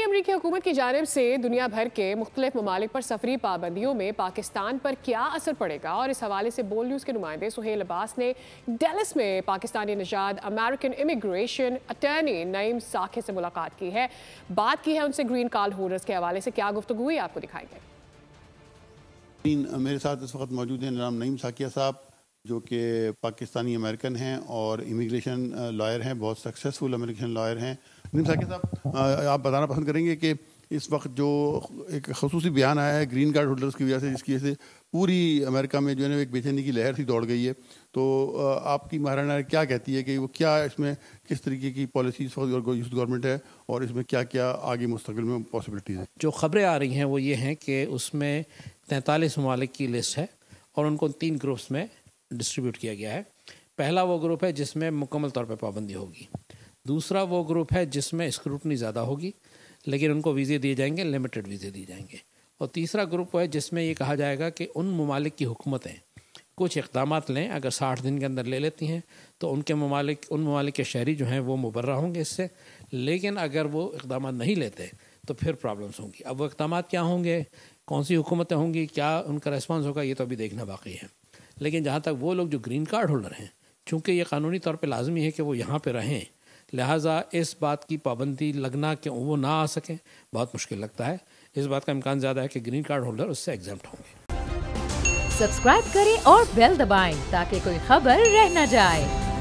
जबकि अमरीकी हुकूमत की जानिब से दुनिया भर के मुख्तलिफ ममालिक पर सफरी पाबंदियों में पाकिस्तान पर क्या असर पड़ेगा, और इस हवाले से बोल न्यूज़ के नुमाइंदे सुहेल अब्बास ने डैलस में पाकिस्तानी निजाद American immigration attorney Naeem Sakhe से मुलाकात की है। बात की है उनसे ग्रीन कार्ड होल्डर्स के हवाले से। क्या गुफ्तगू हुई आपको दिखाएंगे। मेरे साथ इस वक्त मौजूद हैं जनाब नईम साकिया साहब, जो कि पाकिस्तानी अमेरिकन हैं और इमिग्रेशन लॉयर हैं, बहुत सक्सेसफुल इमिग्रेशन लॉयर हैं। नईम साकिया साहब, आप बताना पसंद करेंगे कि इस वक्त जो एक खसूसी बयान आया है ग्रीन कार्ड होल्डर्स की वजह से, जिसकी वजह से पूरी अमेरिका में जो है एक बेचैनी की लहर सी दौड़ गई है, तो आपकी महाराना क्या कहती है कि वो क्या इसमें किस तरीके की पॉलिसी गवर्नमेंट है और इसमें क्या क्या आगे मुस्तकबिल में पॉसिबिलिटीज़ है? जो खबरें आ रही हैं वो ये हैं कि उसमें 43 ममालिक की लिस्ट है और उनको 3 ग्रुप्स में डिस्ट्रीब्यूट किया गया है। पहला वो ग्रुप है जिसमें मुकम्मल तौर पे पाबंदी होगी। दूसरा वो ग्रुप है जिसमें स्क्रूटनी ज़्यादा होगी, लेकिन उनको वीज़े दिए जाएंगे, लिमिटेड वीज़े दिए जाएंगे। और तीसरा ग्रुप है जिसमें ये कहा जाएगा कि उन ममालिक की हुकूमतें कुछ इक़दाम लें, अगर 60 दिन के अंदर ले लेती हैं तो उन ममालिक के शहरी जो हैं वो मुबर्रा होंगे इससे, लेकिन अगर वो इक़दाम नहीं लेते तो फिर प्रॉब्लम्स होंगी। अब वो इक़दाम क्या होंगे, कौन सी हुकूमतें होंगी, क्या उनका रेस्पॉन्स होगा, ये तो अभी देखना बाकी है। लेकिन जहाँ तक वो लोग जो ग्रीन कार्ड होल्डर हैं, चूँकि ये कानूनी तौर पे लाजमी है कि वो यहाँ पे रहें, लिहाजा इस बात की पाबंदी लगना कि वो ना आ सकें बहुत मुश्किल लगता है। इस बात का इम्कान ज़्यादा है कि ग्रीन कार्ड होल्डर उससे एग्जम्प्ट होंगे। सब्सक्राइब करें और बेल दबाएं ताकि कोई खबर रह न जाए।